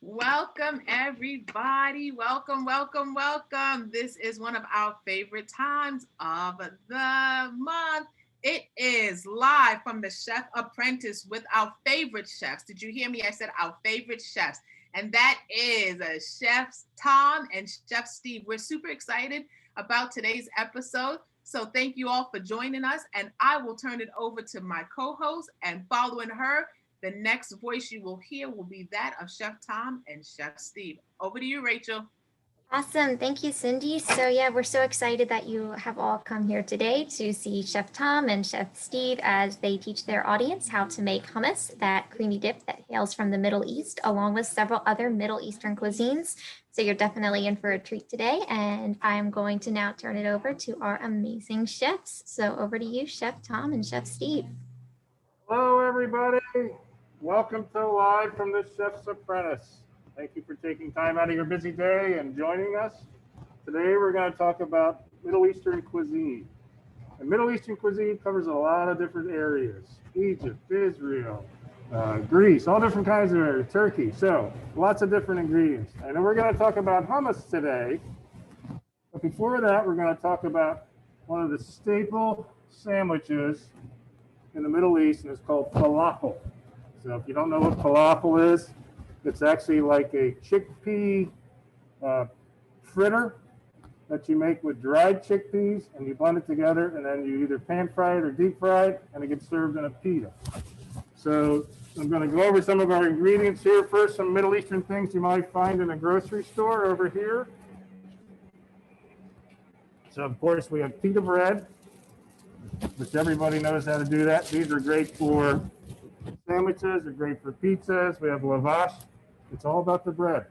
Welcome, everybody. Welcome, welcome, welcome. This is one of our favorite times of the month. It is live from the Chef Apprentice with our favorite chefs. Did you hear me? I said our favorite chefs. And that is Chefs Tom and Chef Steve. We're super excited about today's episode. So thank you all for joining us. And I will turn it over to my co-host, and following her, the next voice you will hear will be that of Chef Tom and Chef Steve. Over to you, Rachel. Awesome. Thank you, Cindy. So, yeah, we're so excited that you have all come here today to see Chef Tom and Chef Steve as they teach their audience how to make hummus, that creamy dip that hails from the Middle East, along with several other Middle Eastern cuisines. So, you're definitely in for a treat today. And I'm going to now turn it over to our amazing chefs. So, over to you, Chef Tom and Chef Steve. Hello, everybody. Welcome to Live from the Chef's Apprentice. Thank you for taking time out of your busy day and joining us. Today, we're going to talk about Middle Eastern cuisine. And Middle Eastern cuisine covers a lot of different areas: Egypt, Israel, Greece, all different kinds of areas, Turkey. So, lots of different ingredients. I know we're going to talk about hummus today. But before that, we're going to talk about one of the staple sandwiches in the Middle East, and it's called falafel. So if you don't know what falafel is, it's actually like a chickpea fritter that you make with dried chickpeas, and you blend it together, and then you either pan fry it or deep fry it, and it gets served in a pita. So I'm going to go over some of our ingredients here. First, some Middle Eastern things you might find in a grocery store over here. So of course we have pita bread, which everybody knows how to do that. These are great for sandwiches, they're great for pizzas. We have lavash. It's all about the bread,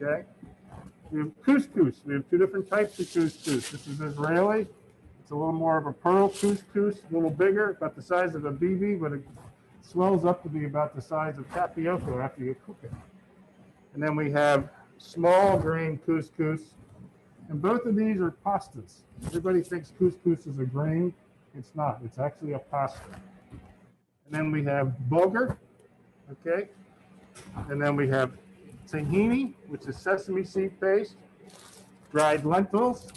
okay? We have couscous. We have two different types of couscous. This is Israeli. It's a little more of a pearl couscous, a little bigger, about the size of a BB, but it swells up to be about the size of tapioca after you cook it. And then we have small grain couscous. And both of these are pastas. Everybody thinks couscous is a grain. It's not. It's actually a pasta. And then we have bulgur, okay? And then we have tahini, which is sesame seed paste, dried lentils,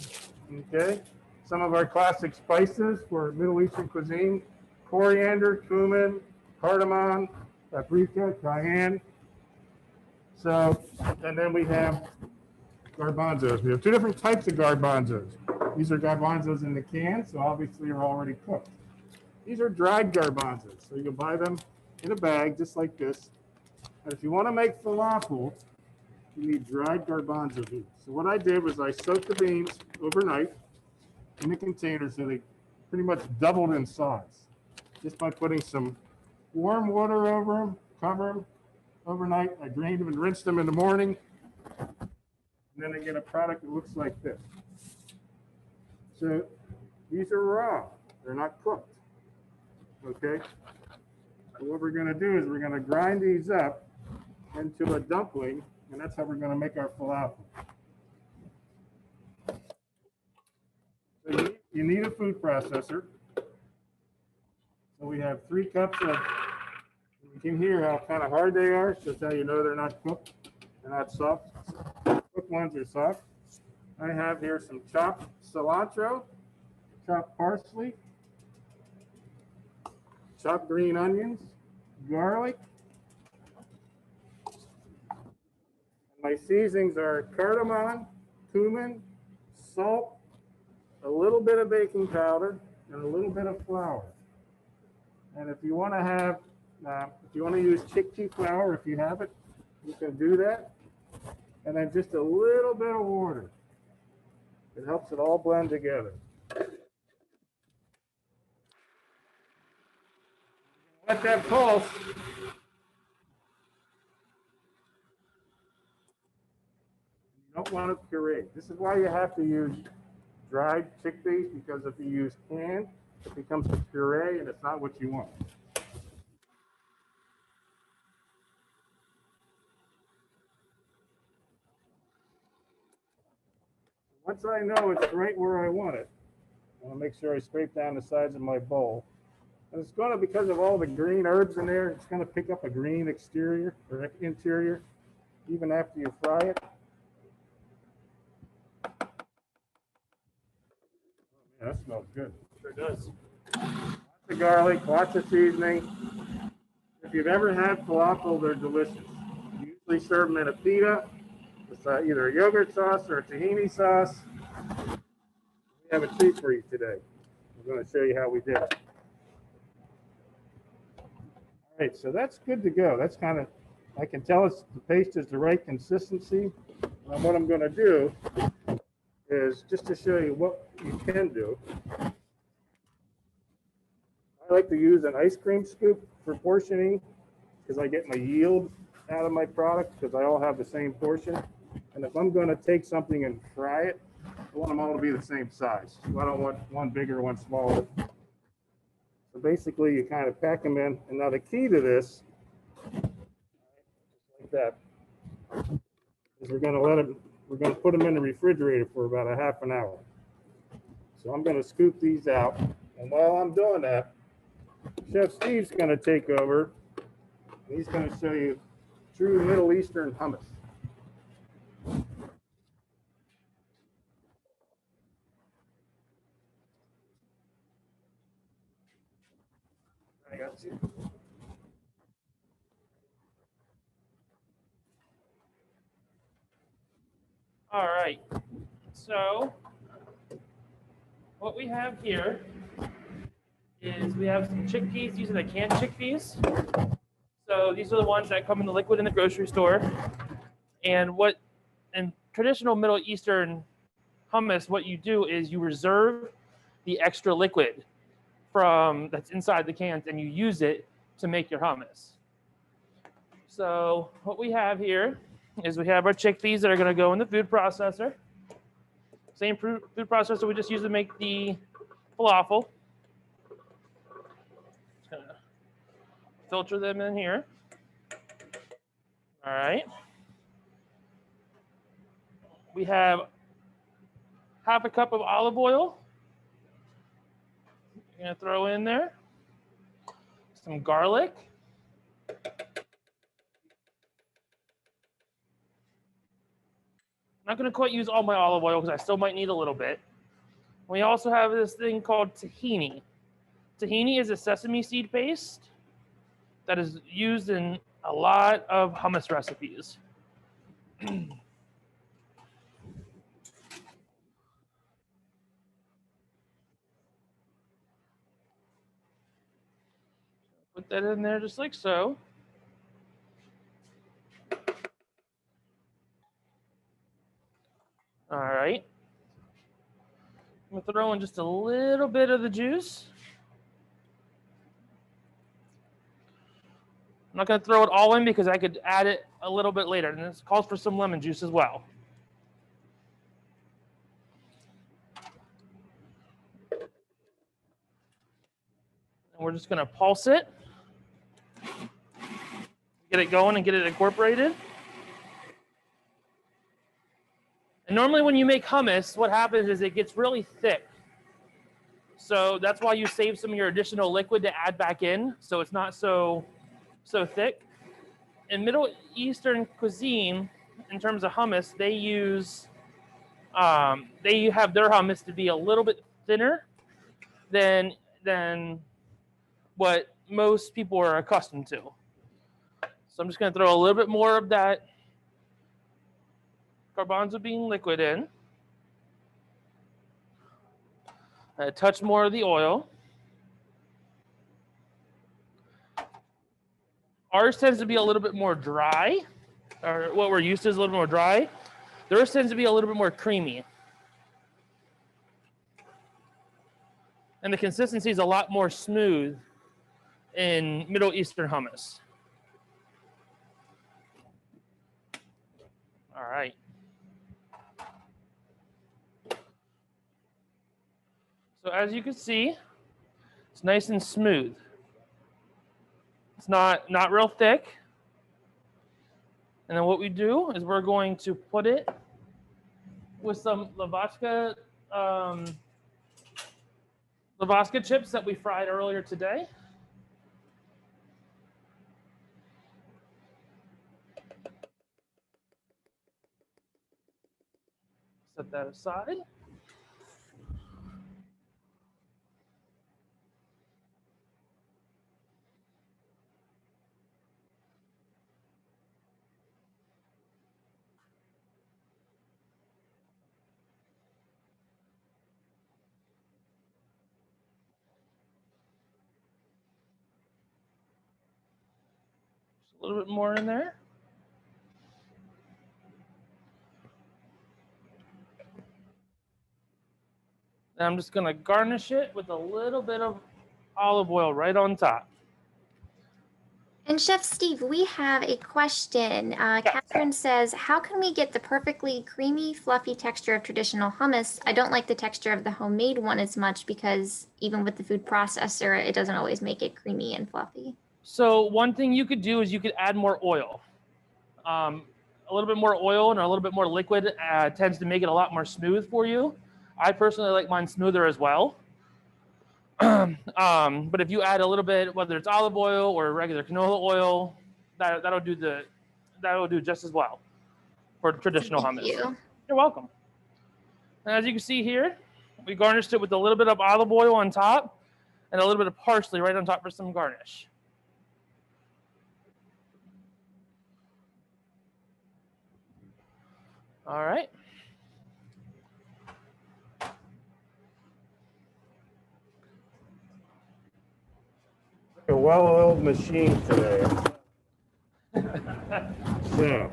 okay? Some of our classic spices for Middle Eastern cuisine: coriander, cumin, cardamom, paprika, cayenne. So, and then we have garbanzos. We have two different types of garbanzos. These are garbanzos in the can, so obviously they're already cooked. These are dried garbanzos, so you can buy them in a bag just like this. And if you want to make falafel, you need dried garbanzo beans. So what I did was I soaked the beans overnight in a container so they pretty much doubled in size, just by putting some warm water over them, cover them overnight. I drained them and rinsed them in the morning. And then I get a product that looks like this. So these are raw, they're not cooked, okay? So what we're gonna do is we're gonna grind these up into a dumpling, and that's how we're gonna make our falafel. So you need a food processor. So we have 3 cups of, you can hear how kind of hard they are, so that's how you know they're not cooked, they're not soft. Cooked ones are soft. I have here some chopped cilantro, chopped parsley, chopped green onions, garlic. My seasonings are cardamom, cumin, salt, a little bit of baking powder, and a little bit of flour. And if you want to have, if you want to use chickpea flour, if you have it, you can do that. And then just a little bit of water. It helps it all blend together. Let that pulse. You don't want to puree. This is why you have to use dried chickpeas, because if you use canned, it becomes a puree and it's not what you want. Once I know it's right where I want it, I want to make sure I scrape down the sides of my bowl. And it's going to, because of all the green herbs in there, it's going to pick up a green exterior or interior. even after you fry it. Yeah, that smells good. Sure does. Lots of garlic, lots of seasoning. If you've ever had falafel, they're delicious. You usually serve them in a pita with either a yogurt sauce or a tahini sauce. We have a treat for you today. I'm going to show you how we did it. All right, so that's good to go. That's kind of, I can tell the paste is the right consistency. And what I'm going to do is just to show you what you can do. I like to use an ice cream scoop for portioning because I get my yield out of my product because I all have the same portion. And if I'm going to take something and fry it, I want them all to be the same size. So I don't want one bigger, one smaller. So basically, you kind of pack them in. And now the key to this, like that, is we're going to put them in the refrigerator for about a half an hour. So I'm going to scoop these out. And while I'm doing that, Chef Steve's going to take over. He's going to show you true Middle Eastern hummus. I got you. All right. So what we have here is we have some chickpeas. These are the canned chickpeas. So these are the ones that come in the liquid in the grocery store. And what in traditional Middle Eastern hummus, what you do is you reserve the extra liquid from that's inside the cans and you use it to make your hummus. So what we have here is we have our chickpeas that are going to go in the food processor. Same food processor we just used to make the falafel. Just going to filter them in here. All right. We have half a cup of olive oil. You're going to throw in there. Some garlic. I'm not going to quite use all my olive oil because I still might need a little bit. We also have this thing called tahini. Tahini is a sesame seed paste that is used in a lot of hummus recipes. Put that in there just like so. All right. I'm going to throw in just a little bit of the juice. I'm not going to throw it all in because I could add it a little bit later. And this calls for some lemon juice as well. And we're just going to pulse it. Get it going and get it incorporated. And normally when you make hummus, what happens is it gets really thick. So that's why you save some of your additional liquid to add back in, so it's not so thick. In Middle Eastern cuisine, in terms of hummus, they have their hummus to be a little bit thinner than what most people are accustomed to. So I'm just going to throw a little bit more of that garbanzo bean liquid in. A touch more of the oil. Ours tends to be a little bit more dry, or what we're used to is a little more dry. Theirs tends to be a little bit more creamy. And the consistency is a lot more smooth in Middle Eastern hummus. All right. So as you can see, it's nice and smooth. It's not real thick. And then what we do is we're going to put it with some lavash chips that we fried earlier today. that aside. Just a little bit more in there. And I'm just going to garnish it with a little bit of olive oil right on top. And Chef Steve, we have a question. Catherine says, how can we get the perfectly creamy, fluffy texture of traditional hummus? I don't like the texture of the homemade one as much because even with the food processor, it doesn't always make it creamy and fluffy. So one thing you could do is you could add more oil. A little bit more oil and a little bit more liquid tends to make it a lot more smooth for you. I personally like mine smoother as well. But if you add a little bit, whether it's olive oil or regular canola oil, that'll do just as well for traditional hummus. Thank you. You're welcome. And as you can see here, we garnished it with a little bit of olive oil on top and a little bit of parsley right on top for some garnish. All right. A well-oiled machine today. So,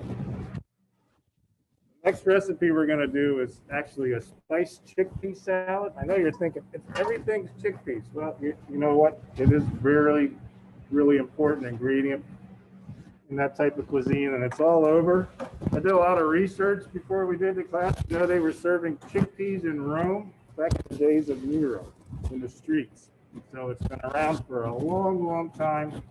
next recipe we're going to do is actually a spiced chickpea salad. I know you're thinking, everything's chickpeas. Well, you know what? It is really, really important ingredient in that type of cuisine, and it's all over. I did a lot of research before we did the class. You know, they were serving chickpeas in Rome back in the days of Nero in the streets. So it's been around for a long, long time.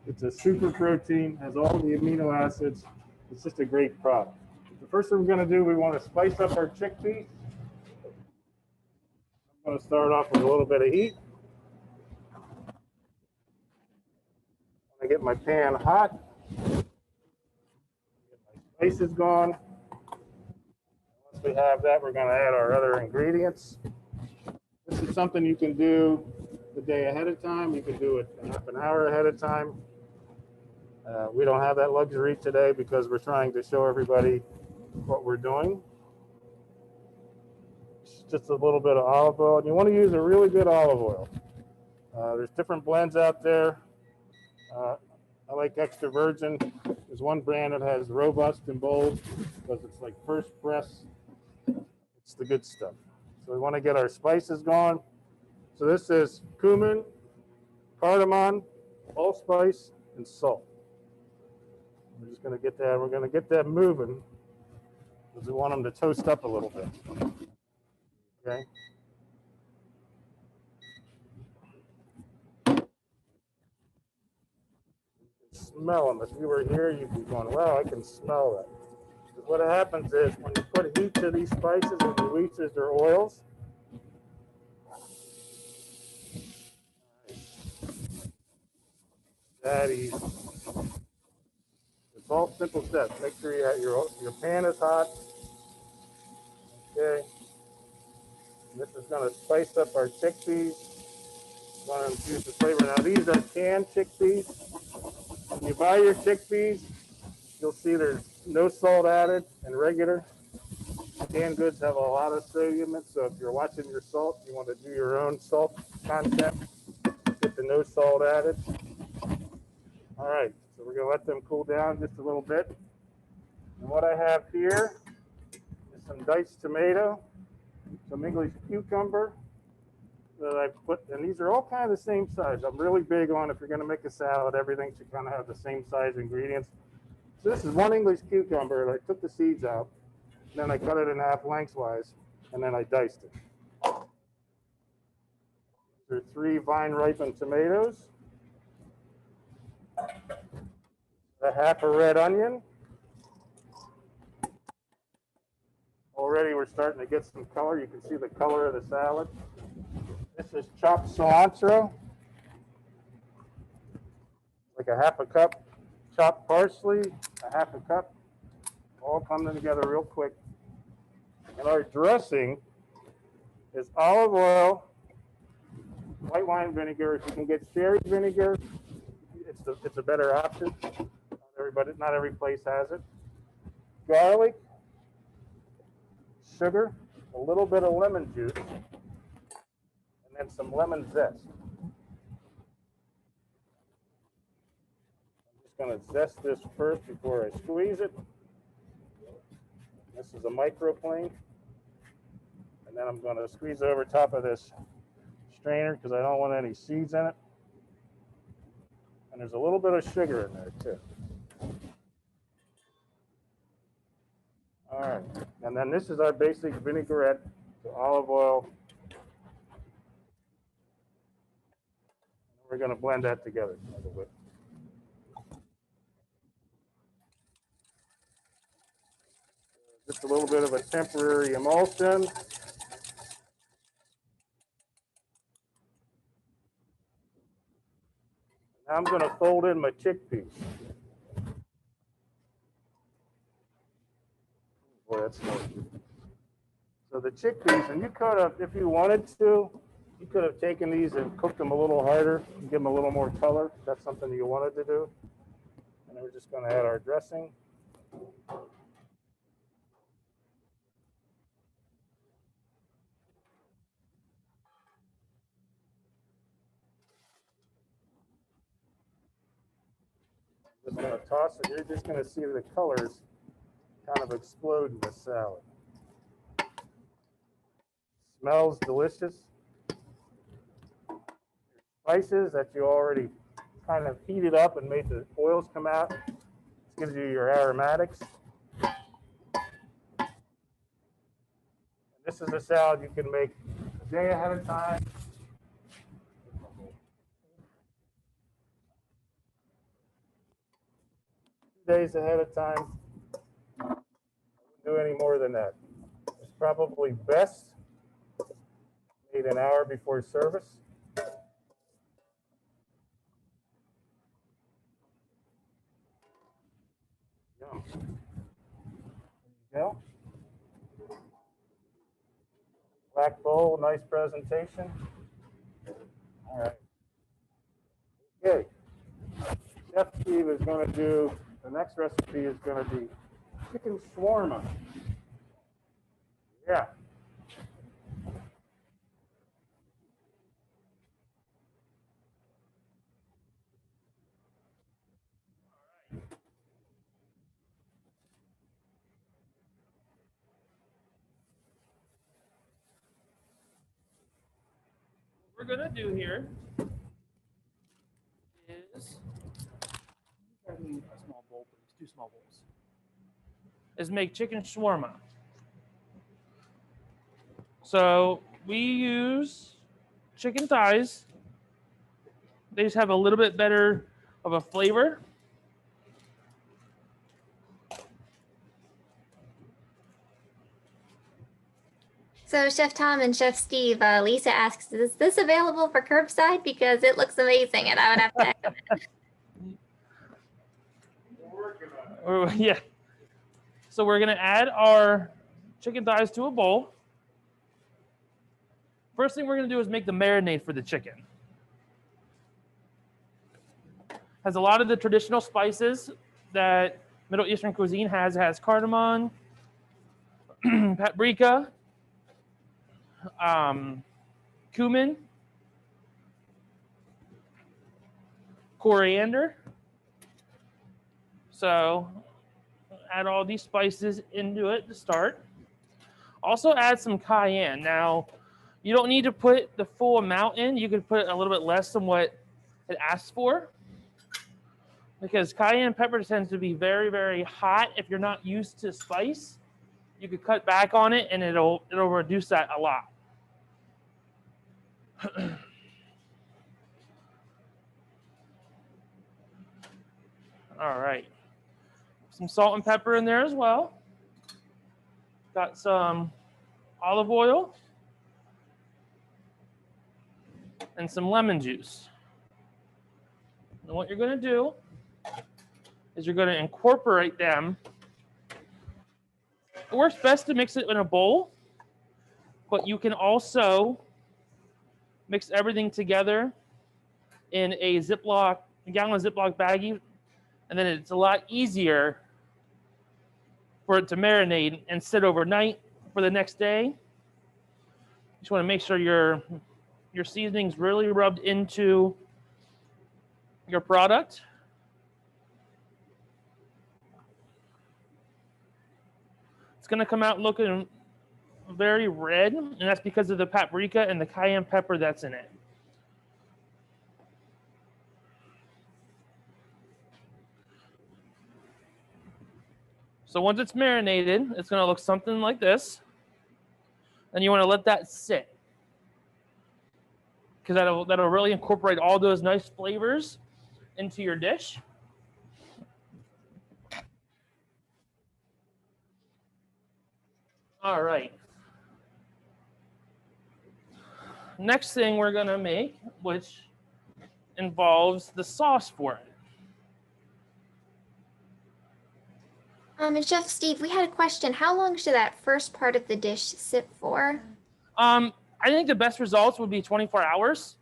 It's a super protein, has all the amino acids. It's just a great product. The first thing we're going to do, we want to spice up our chickpeas. I'm going to start off with a little bit of heat. I get my pan hot. Get my spices gone. Once we have that, we're going to add our other ingredients. This is something you can do the day ahead of time. You can do it half an hour ahead of time. We don't have that luxury today because we're trying to show everybody what we're doing. Just a little bit of olive oil. And you want to use a really good olive oil. There's different blends out there. I like extra virgin. There's one brand that has robust and bold because it's like first press. It's the good stuff. So we want to get our spices going. So this is cumin, cardamom, allspice, and salt. We're just going to get that. We're going to get that moving because we want them to toast up a little bit. Okay. Smell them. If you were here, you'd be going, wow, I can smell that. Because what happens is when you put heat to these spices, it releases their oils. That easy. It's all simple steps. Make sure you have your pan is hot. Okay. And this is going to spice up our chickpeas. Want to infuse the flavor. Now these are canned chickpeas. When you buy your chickpeas, you'll see there's no salt added, and regular canned goods have a lot of sodium in it. So if you're watching your salt, you want to do your own salt content. Get the no salt added. All right, so we're gonna let them cool down just a little bit. And what I have here is some diced tomato, some English cucumber that I put, and these are all kind of the same size. I'm really big on if you're gonna make a salad, everything should kind of have the same size ingredients. So this is one English cucumber, and I took the seeds out, and then I cut it in half lengthwise, and then I diced it. There are 3 vine-ripened tomatoes. A half a red onion. Already we're starting to get some color. You can see the color of the salad. This is chopped cilantro. Like a half a cup. Chopped parsley, a half a cup. All coming together real quick. And our dressing is olive oil, white wine vinegar. If you can get sherry vinegar, it's a better option. Not every place has it. Garlic, sugar, a little bit of lemon juice, and then some lemon zest. I'm just going to zest this first before I squeeze it. This is a microplane. And then I'm going to squeeze it over top of this strainer because I don't want any seeds in it. And there's a little bit of sugar in there too. All right, and then this is our basic vinaigrette, the olive oil. We're going to blend that together a little bit. Just a little bit of a temporary emulsion. Now I'm going to fold in my chickpeas. Boy, that's smoky. So the chickpeas, and you could have, if you wanted to, you could have taken these and cooked them a little harder and give them a little more color. If that's something you wanted to do. And then we're just going to add our dressing. Just going to toss it. You're just going to see the colors kind of explode in the salad. Smells delicious. Spices that you already kind of heated up and made the oils come out. This gives you your aromatics. And this is a salad you can make a day ahead of time. 2 days ahead of time. I wouldn't do any more than that. It's probably best made an hour before service. Yum. There you go. Black bowl, nice presentation. All right. Okay. Chef Steve is going to do, the next recipe is going to be chicken shawarma. Yeah. What we're gonna do here is a small bowl, please. 2 small bowls. Is make chicken shawarma. So we use chicken thighs. They just have a little bit better of a flavor. So Chef Tom and Chef Steve, Lisa asks, is this available for curbside? Because it looks amazing and I would have to echo it. Yeah. So we're gonna add our chicken thighs to a bowl. First thing we're gonna do is make the marinade for the chicken. Has a lot of the traditional spices that Middle Eastern cuisine has. It has cardamom, paprika, cumin, coriander. So add all these spices into it to start. Also add some cayenne. Now, you don't need to put the full amount in. You could put a little bit less than what it asks for, because cayenne pepper tends to be very, very hot. If you're not used to spice, you could cut back on it and it'll reduce that a lot. All right. Some salt and pepper in there as well. Got some olive oil and some lemon juice. And what you're going to do is you're going to incorporate them It works best to mix it in a bowl, but you can also mix everything together in a gallon Ziploc baggie, and then it's a lot easier for it to marinate and sit overnight for the next day. You just want to make sure your seasoning's really rubbed into your product. It's going to come out looking very red, and that's because of the paprika and the cayenne pepper that's in it. So once it's marinated, it's going to look something like this. And you want to let that sit, because that'll really incorporate all those nice flavors into your dish. All right. Next thing we're going to make, which involves the sauce for it. And Chef Steve, we had a question. How long should that first part of the dish sit for? I think the best results would be 24 hours.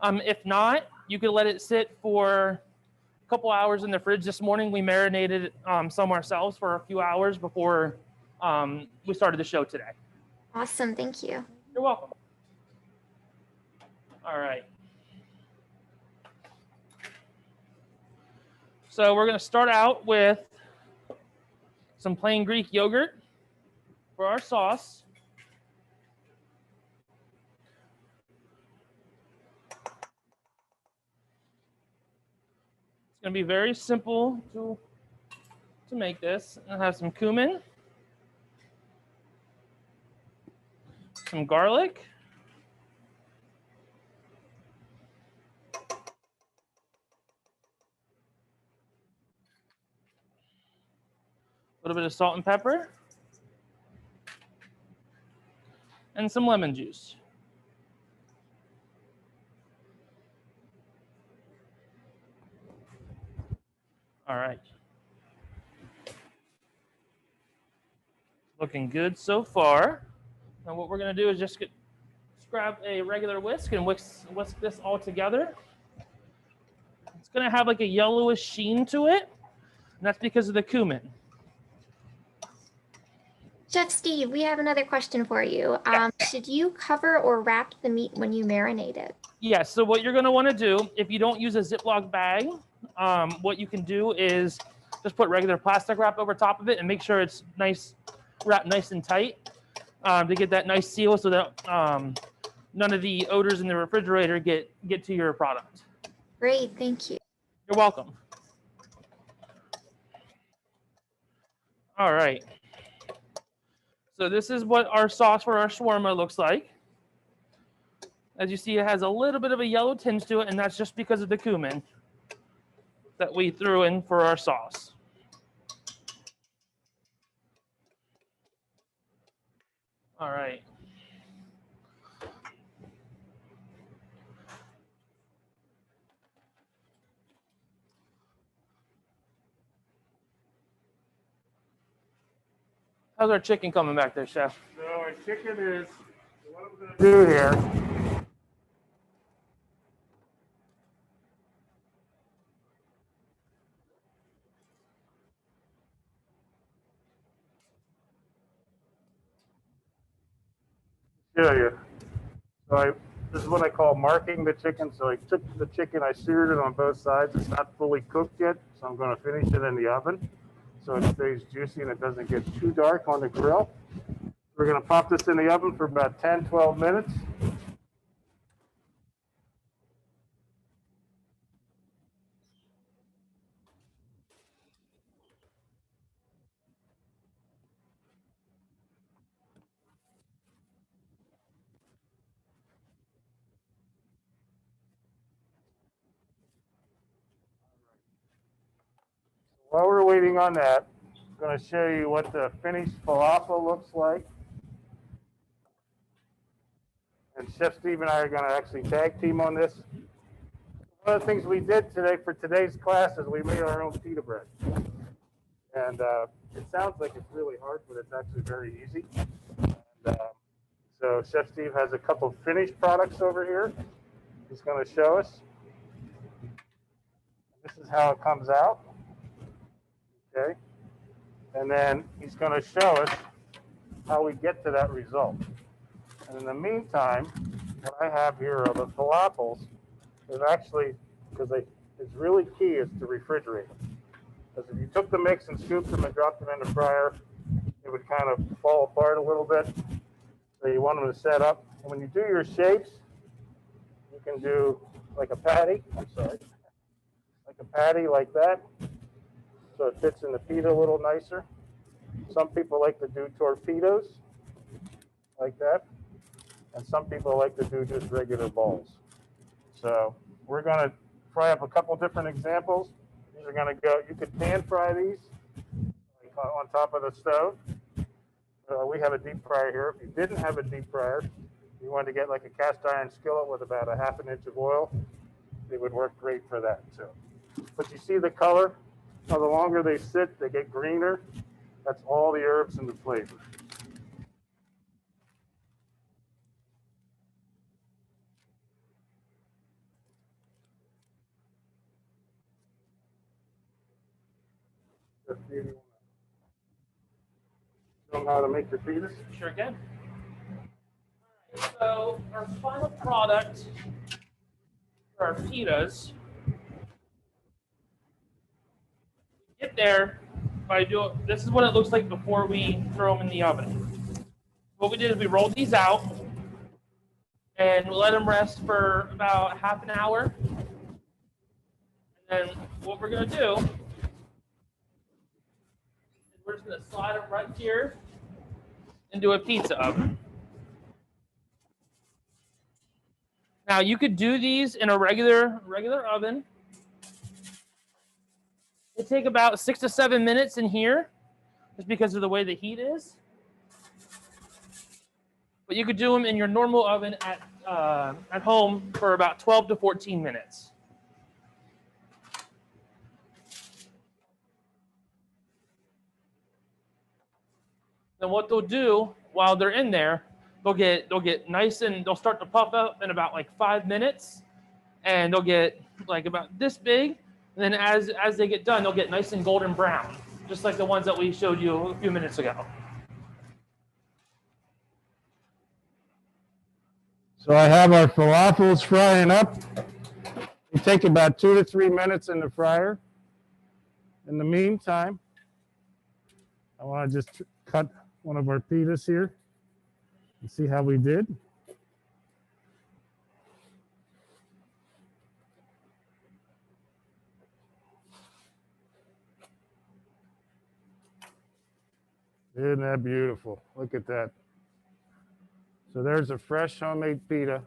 If not, you could let it sit for a couple hours in the fridge. This morning we marinated some ourselves for a few hours before we started the show today. Awesome, thank you. You're welcome. All right. So we're going to start out with some plain Greek yogurt for our sauce. It's going to be very simple to make this. I have some cumin, some garlic, a little bit of salt and pepper, and some lemon juice. All right. Looking good so far. Now what we're going to do is just grab a regular whisk and whisk this all together. It's going to have like a yellowish sheen to it, and that's because of the cumin. Chef Steve, we have another question for you. Should you cover or wrap the meat when you marinate it? Yes, so what you're going to want to do, if you don't use a Ziploc bag, what you can do is just put regular plastic wrap over top of it and make sure it's wrapped nice and tight to get that nice seal so that none of the odors in the refrigerator get to your product. Great, thank you. You're welcome. All right. So this is what our sauce for our shawarma looks like. As you see, it has a little bit of a yellow tinge to it, and that's just because of the cumin that we threw in for our sauce. All right. How's our chicken coming back there, Chef? So our chicken is, what I'm going to do here, show you. So this is what I call marking the chicken. So I took the chicken, I seared it on both sides. It's not fully cooked yet, so I'm going to finish it in the oven so it stays juicy and it doesn't get too dark on the grill. We're going to pop this in the oven for about 10-12 minutes. While we're waiting on that, I'm going to show you what the finished falafel looks like. And Chef Steve and I are going to actually tag team on this. One of the things we did today for today's class is we made our own pita bread. And it sounds like it's really hard, but it's actually very easy. And, so Chef Steve has a couple finished products over here. He's going to show us. This is how it comes out. Okay. And then he's going to show us how we get to that result. And in the meantime, what I have here are the falafels. Is actually, because it's really key is to refrigerate them. Because if you took the mix and scooped them and dropped them in the fryer, it would kind of fall apart a little bit. So you want them to set up. And when you do your shapes, you can do like a patty. I'm sorry. Like a patty like that. So it fits in the pita a little nicer. Some people like to do torpedoes like that. And some people like to do just regular balls. So we're going to fry up a couple different examples. These are going to go, you could pan fry these like on top of the stove. We have a deep fryer here. If you didn't have a deep fryer, you wanted to get like a cast iron skillet with about a ½ inch of oil, it would work great for that too. But you see the color? Now the longer they sit, they get greener. That's all the herbs and the flavor. Show them how to make your pitas? Sure can. So our final product for our pitas, get there by doing, this is what it looks like before we throw them in the oven. What we did is we rolled these out and we let them rest for about half an hour. And then what we're going to do is we're just going to slide them right here into a pizza oven. Now you could do these in a regular oven. They take about 6 to 7 minutes in here, just because of the way the heat is. But you could do them in your normal oven at home for about 12 to 14 minutes. Then what they'll do while they're in there, they'll get nice and they'll start to puff up in about like 5 minutes, and they'll get like about this big. And then as they get done, they'll get nice and golden brown, just like the ones that we showed you a few minutes ago. So I have our falafels frying up. They take about 2 to 3 minutes in the fryer. In the meantime, I want to just cut one of our pitas here and see how we did. Isn't that beautiful? Look at that. So there's a fresh homemade pita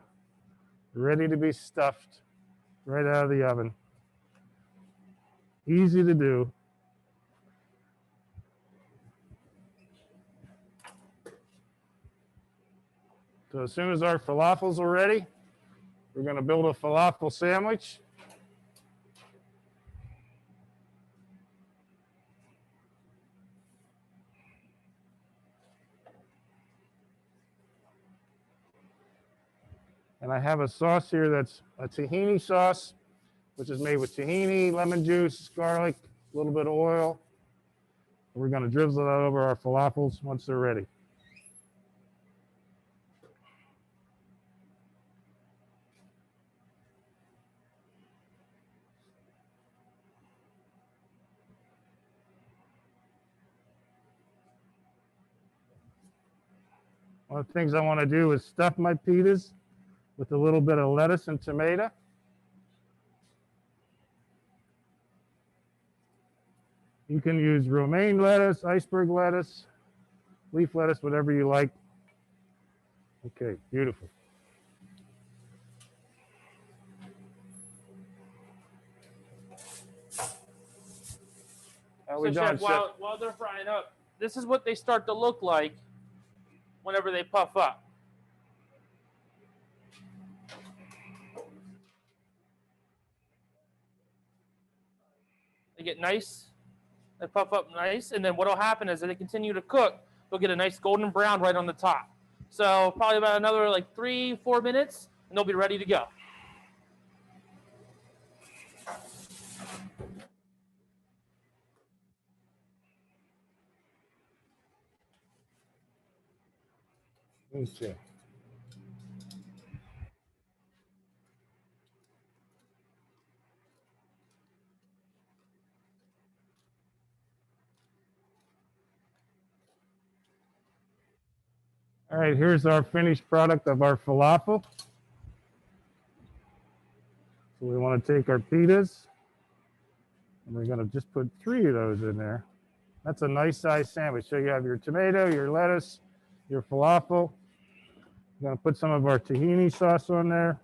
ready to be stuffed right out of the oven. Easy to do. So as soon as our falafels are ready, we're going to build a falafel sandwich. And I have a sauce here that's a tahini sauce, which is made with tahini, lemon juice, garlic, a little bit of oil. We're going to drizzle that over our falafels once they're ready. One of the things I want to do is stuff my pitas with a little bit of lettuce and tomato. You can use romaine lettuce, iceberg lettuce, leaf lettuce, whatever you like. Okay, beautiful. How are we So doing, Chef, while they're frying up, this is what they start to look like whenever they puff up. They get nice They puff up nice, and then what will happen is as they continue to cook, they'll get a nice golden brown right on the top. So probably about another like 3-4 minutes, and they'll be ready to go. Okay. All right, here's our finished product of our falafel. So we want to take our pitas, and we're going to just put 3 of those in there. That's a nice size sandwich. So you have your tomato, your lettuce, your falafel. We're going to put some of our tahini sauce on there.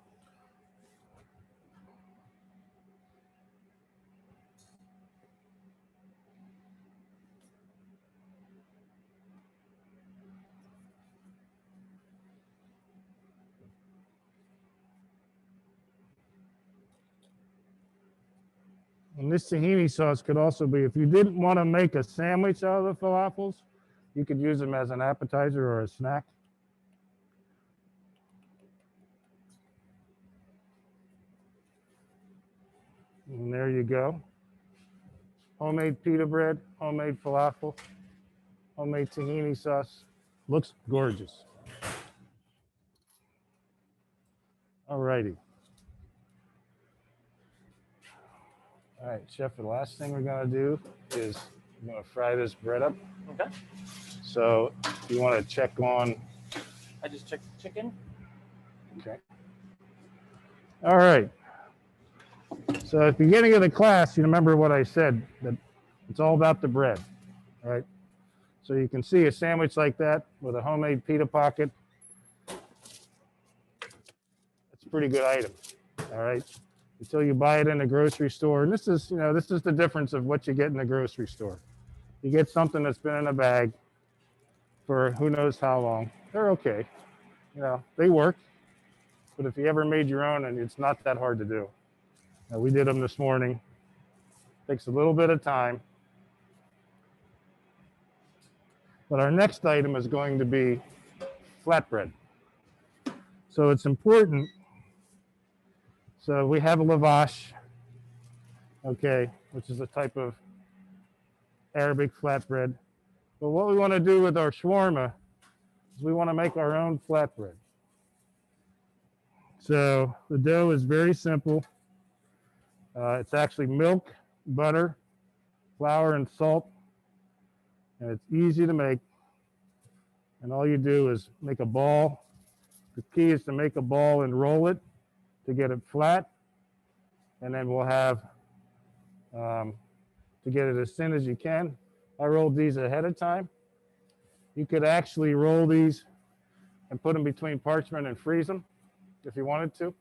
And this tahini sauce could also be, if you didn't want to make a sandwich out of the falafels, you could use them as an appetizer or a snack. And there you go. Homemade pita bread, homemade falafel, homemade tahini sauce. Looks gorgeous. All righty. All right, Chef, the last thing we're gonna do is we're gonna fry this bread up. Okay. So you wanna check on. I just checked the chicken. Okay. All right. So at the beginning of the class, you remember what I said, that it's all about the bread, right? So you can see a sandwich like that with a homemade pita pocket. It's a pretty good item, all right? Until you buy it in the grocery store. And this is the difference of what you get in the grocery store. You get something that's been in a bag for who knows how long. They're okay. They work. But if you ever made your own, and it's not that hard to do. Now, we did them this morning. Takes a little bit of time. But our next item is going to be flatbread. So it's important. So we have a lavash, okay, which is a type of Arabic flatbread. But what we want to do with our shawarma is we want to make our own flatbread. So the dough is very simple. It's actually milk, butter, flour, and salt. And it's easy to make. And all you do is make a ball. The key is to make a ball and roll it to get it flat. And then we'll have, to get it as thin as you can. I rolled these ahead of time. You could actually roll these and put them between parchment and freeze them if you wanted to.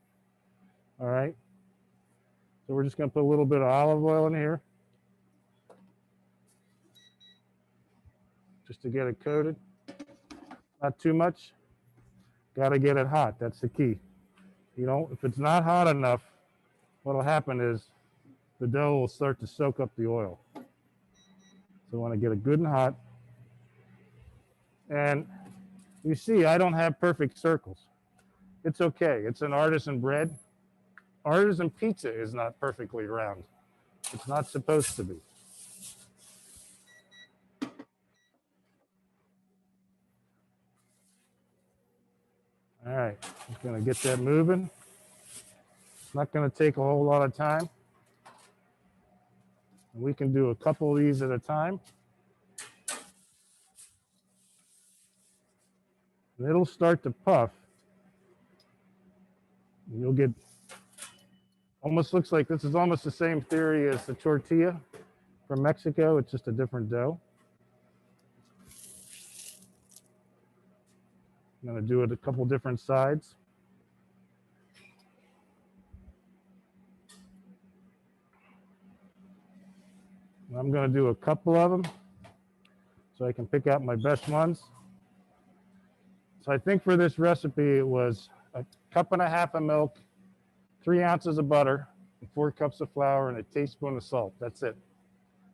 All right. So we're just going to put a little bit of olive oil in here just to get it coated. Not too much. Got to get it hot. That's the key. If it's not hot enough, what will happen is the dough will start to soak up the oil. So I want to get it good and hot. And you see, I don't have perfect circles. It's okay. It's an artisan bread. Artisan pizza is not perfectly round. It's not supposed to be. All right, just going to get that moving. It's not going to take a whole lot of time. And we can do a couple of these at a time. And it'll start to puff. And you'll get, almost looks like this is almost the same theory as the tortilla from Mexico. It's just a different dough. I'm going to do it a couple different sides. I'm going to do a couple of them so I can pick out my best ones. So I think for this recipe, it was 1.5 cups of milk, 3 ounces of butter, 4 cups of flour, and a teaspoon of salt. That's it.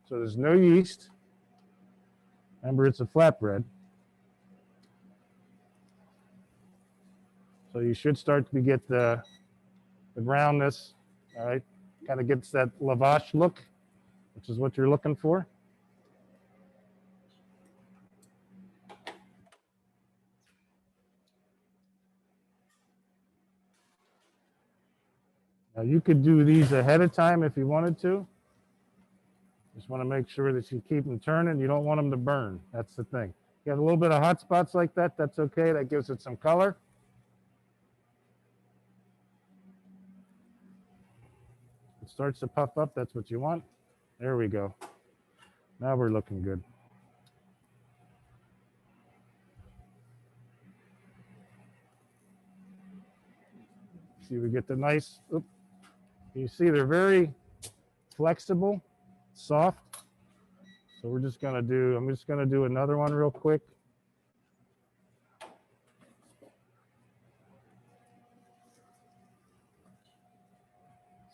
So there's no yeast. Remember, it's a flatbread. So you should start to get the brownness, all right? Kind of gets that lavash look, which is what you're looking for. Now you could do these ahead of time if you wanted to. Just want to make sure that you keep them turning. You don't want them to burn. That's the thing. You have a little bit of hot spots like that, that's okay. That gives it some color. It starts to puff up, that's what you want. There we go. Now we're looking good. See, we get the nice, you see they're very flexible, soft. So we're just gonna do, I'm just gonna do another one real quick.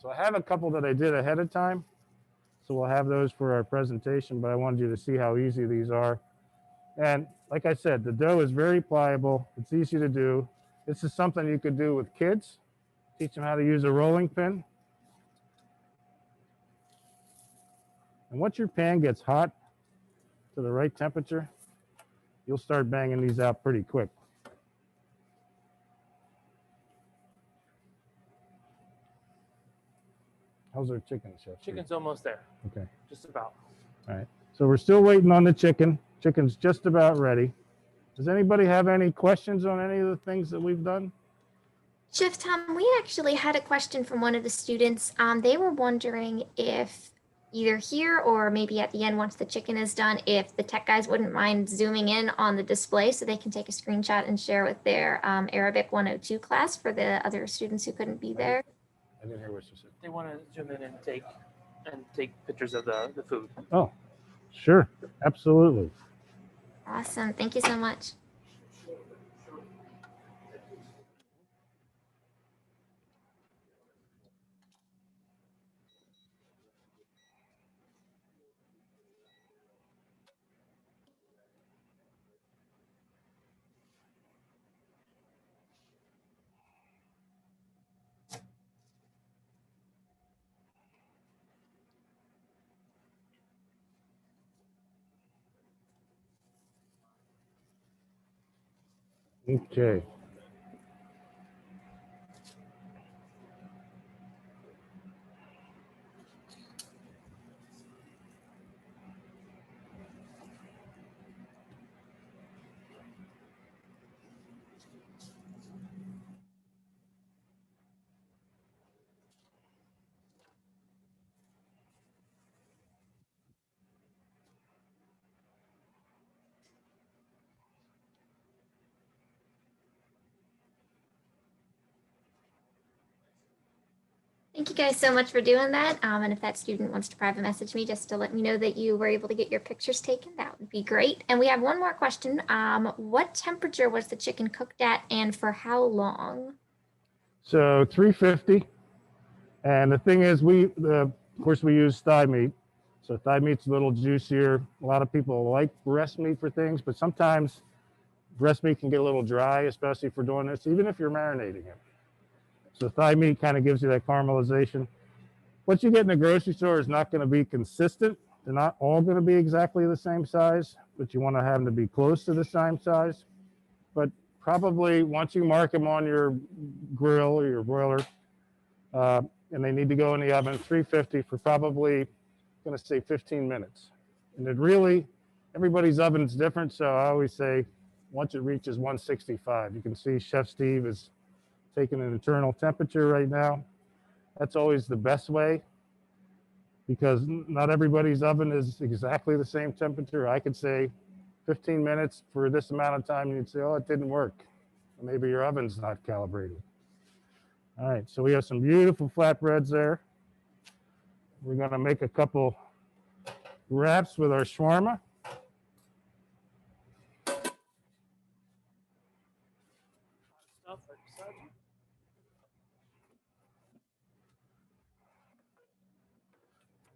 So I have a couple that I did ahead of time. So we'll have those for our presentation, but I wanted you to see how easy these are. And like I said, the dough is very pliable. It's easy to do. This is something you could do with kids. Teach them how to use a rolling pin. And once your pan gets hot to the right temperature, you'll start banging these out pretty quick. How's our chicken, Chef? Chicken's almost there. Okay. Just about. All right. So we're still waiting on the chicken. Chicken's just about ready. Does anybody have any questions on any of the things that we've done? Chef Tom, we actually had a question from one of the students. They were wondering if either here or maybe at the end once the chicken is done, if the tech guys wouldn't mind zooming in on the display so they can take a screenshot and share with their Arabic 102 class for the other students who couldn't be there. I didn't hear what you said. They want to zoom in and take pictures of the food. Oh, sure. Absolutely. Awesome. Thank you so much. Okay. Thank you guys so much for doing that. And if that student wants to private message me just to let me know that you were able to get your pictures taken, that would be great. And we have one more question. What temperature was the chicken cooked at and for how long? So 350. And the thing is, of course, we use thigh meat. So thigh meat's a little juicier. A lot of people like breast meat for things, but sometimes breast meat can get a little dry, especially if we're doing this, even if you're marinating it. So thigh meat kind of gives you that caramelization. What you get in the grocery store is not going to be consistent. They're not all going to be exactly the same size, but you want to have them to be close to the same size. But probably once you mark them on your grill or your broiler, and they need to go in the oven 350 for probably, going to say 15 minutes. And it really, everybody's oven's different, so I always say once it reaches 165, you can see Chef Steve is taking an internal temperature right now. That's always the best way because not everybody's oven is exactly the same temperature. I could say 15 minutes for this amount of time, and you'd say, oh, it didn't work. Maybe your oven's not calibrated. All right, so we have some beautiful flatbreads there. We're gonna make a couple wraps with our shawarma.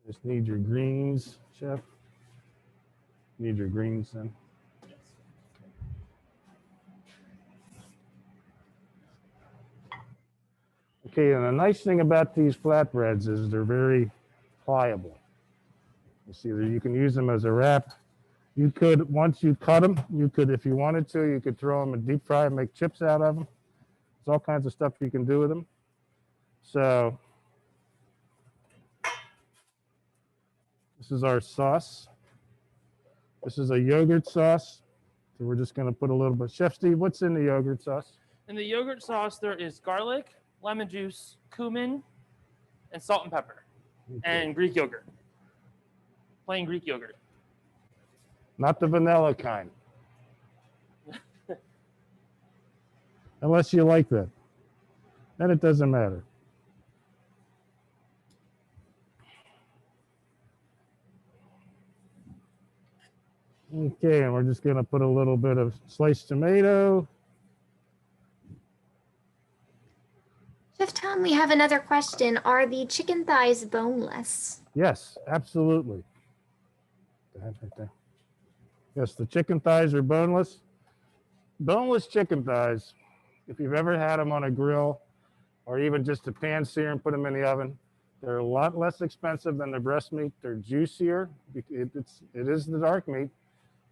Just need your greens, chef. Need your greens then. Okay, and the nice thing about these flatbreads is they're very pliable. You see, you can use them as a wrap. You could, once you cut them, you could, if you wanted to, you could throw them in deep fry and make chips out of them. There's all kinds of stuff you can do with them. So this is our sauce. This is a yogurt sauce. So we're just going to put a little bit. Chef Steve, what's in the yogurt sauce? In the yogurt sauce, there is garlic, lemon juice, cumin, and salt and pepper, and Greek yogurt. Plain Greek yogurt. Not the vanilla kind. Unless you like that. Then it doesn't matter. Okay, and we're just going to put a little bit of sliced tomato. Chef Tom, we have another question. Are the chicken thighs boneless? Yes, absolutely. Right there. Yes, the chicken thighs are boneless. Boneless chicken thighs, if you've ever had them on a grill or even just a pan sear and put them in the oven, they're a lot less expensive than the breast meat. They're juicier. It is the dark meat,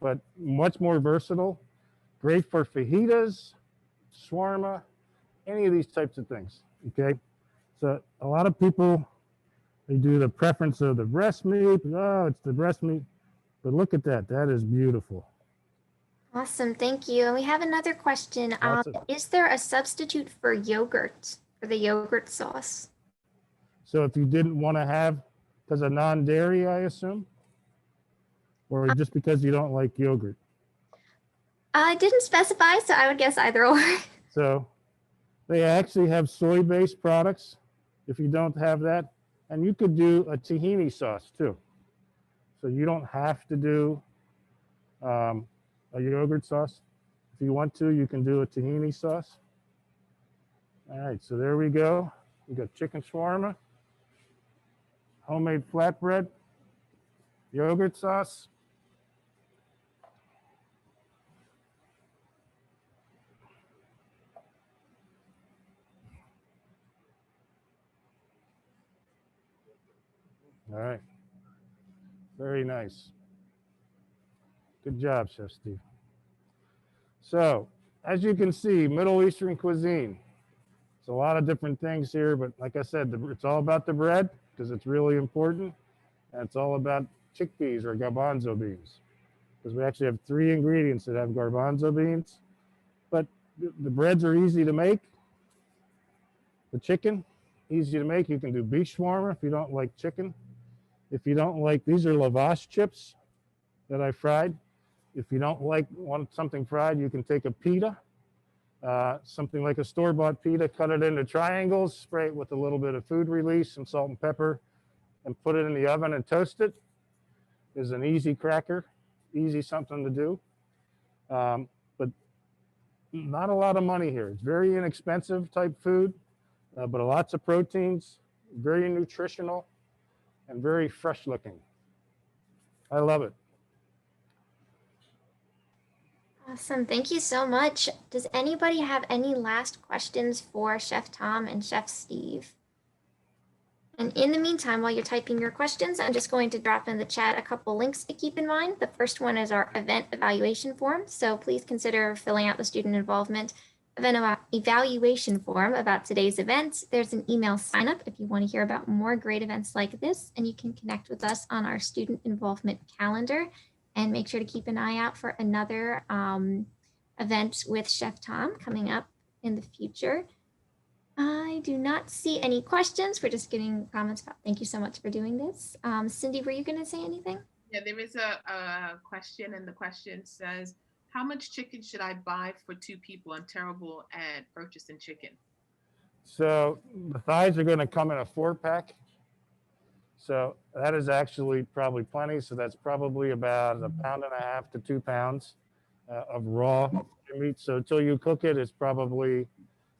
but much more versatile. Great for fajitas, shawarma, any of these types of things. Okay, so a lot of people, they do the preference of the breast meat. Oh, it's the breast meat, but look at that. That is beautiful. Awesome, thank you. And we have another question. Is there a substitute for yogurt, for the yogurt sauce? So if you didn't want to have, because of non-dairy, I assume? Or just because you don't like yogurt? I didn't specify, so I would guess either or. So they actually have soy-based products if you don't have that. And you could do a tahini sauce too. So you don't have to do a yogurt sauce. If you want to, you can do a tahini sauce. All right, so there we go. We got chicken shawarma, homemade flatbread, yogurt sauce. All right. Very nice. Good job, Chef Steve. So, as you can see, Middle Eastern cuisine. It's a lot of different things here, but like I said, it's all about the bread because it's really important. And it's all about chickpeas or garbanzo beans because we actually have 3 ingredients that have garbanzo beans. But the breads are easy to make. The chicken, easy to make. You can do beef shawarma if you don't like chicken. If you don't like, these are lavash chips that I fried. If you don't want something fried, you can take a pita, something like a store-bought pita, cut it into triangles, spray it with a little bit of food release, some salt and pepper, and put it in the oven and toast it. It's an easy cracker, easy something to do. But not a lot of money here. It's very inexpensive type food, but lots of proteins, very nutritional, and very fresh looking. I love it. Awesome, thank you so much. Does anybody have any last questions for Chef Tom and Chef Steve? And in the meantime, while you're typing your questions, I'm just going to drop in the chat a couple links to keep in mind. The first one is our event evaluation form. So please consider filling out the student involvement event evaluation form about today's event. There's an email sign up if you want to hear about more great events like this, and you can connect with us on our student involvement calendar and make sure to keep an eye out for another event with Chef Tom coming up in the future. I do not see any questions. We're just getting comments about thank you so much for doing this. Cindy, were you going to say anything? Yeah, there is a question, and the question says, how much chicken should I buy for 2 people? I'm terrible at purchasing chicken. So the thighs are going to come in a 4-pack. So that is actually probably plenty. So that's probably about 1.5 pounds to 2 pounds of raw meat. So until you cook it, it's probably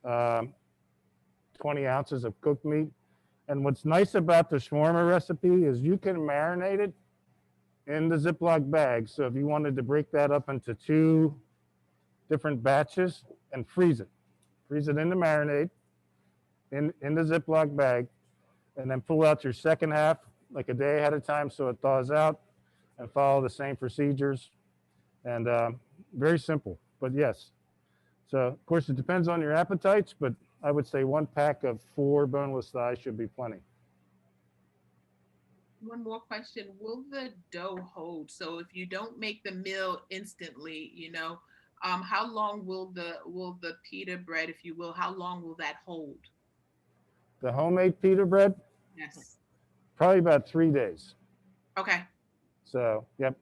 20 ounces of cooked meat. And what's nice about the shawarma recipe is you can marinate it in the Ziploc bag. So if you wanted to break that up into 2 different batches and freeze it in the marinade in the Ziploc bag, and then pull out your second half like a day ahead of time so it thaws out, and follow the same procedures. And very simple, but yes. So of course it depends on your appetites, but I would say 1 pack of 4 boneless thighs should be plenty. One more question. Will the dough hold? So if you don't make the meal instantly, how long will the pita bread, if you will, how long will that hold? The homemade pita bread, Yes. probably about 3 days. Okay. So, yep.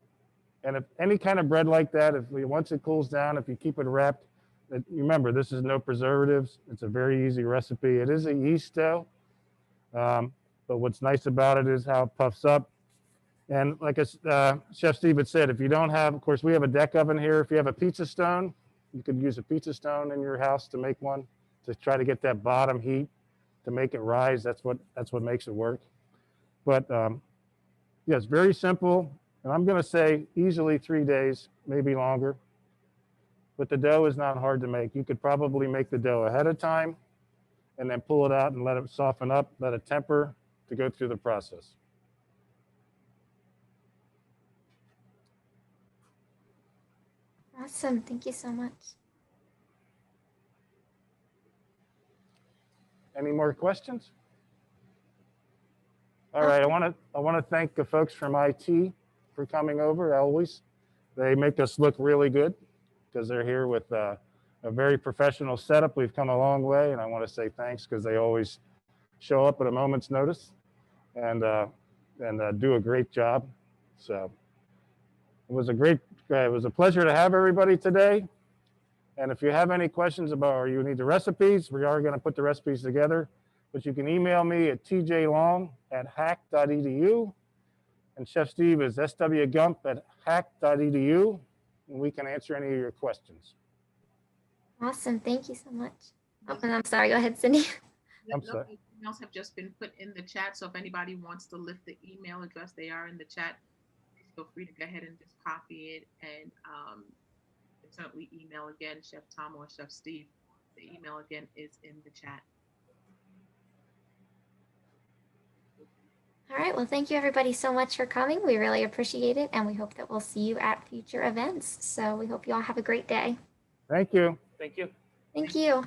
And if any kind of bread like that, once it cools down, if you keep it wrapped, remember, this is no preservatives. It's a very easy recipe. It is a yeast dough. But what's nice about it is how it puffs up. And like Chef Steve had said, if you don't have, of course, we have a deck oven here. If you have a pizza stone, you could use a pizza stone in your house to make one, to try to get that bottom heat to make it rise. That's what makes it work. But yeah, it's very simple. And I'm going to say easily 3 days, maybe longer. But the dough is not hard to make. You could probably make the dough ahead of time and then pull it out and let it soften up, let it temper to go through the process. Awesome. Thank you so much. Any more questions? All right, I want to thank the folks from IT for coming over. Always, they make us look really good because they're here with a very professional setup. We've come a long way, and I want to say thanks because they always show up at a moment's notice and do a great job. So it was a pleasure to have everybody today. And if you have any questions about, or you need the recipes, we are going to put the recipes together, but you can email me at tjlong@hack.edu, and Chef Steve is swgump@hack.edu, and we can answer any of your questions. Awesome. Thank you so much. Oh, and I'm sorry. Go ahead, Cindy. I'm sorry. Emails have just been put in the chat. So if anybody wants to lift the email address, they are in the chat. Please feel free to go ahead and just copy it, and certainly email again, Chef Tom or Chef Steve. The email again is in the chat. All right. Well, thank you everybody so much for coming. We really appreciate it. And we hope that we'll see you at future events. So we hope you all have a great day. Thank you. Thank you. Thank you.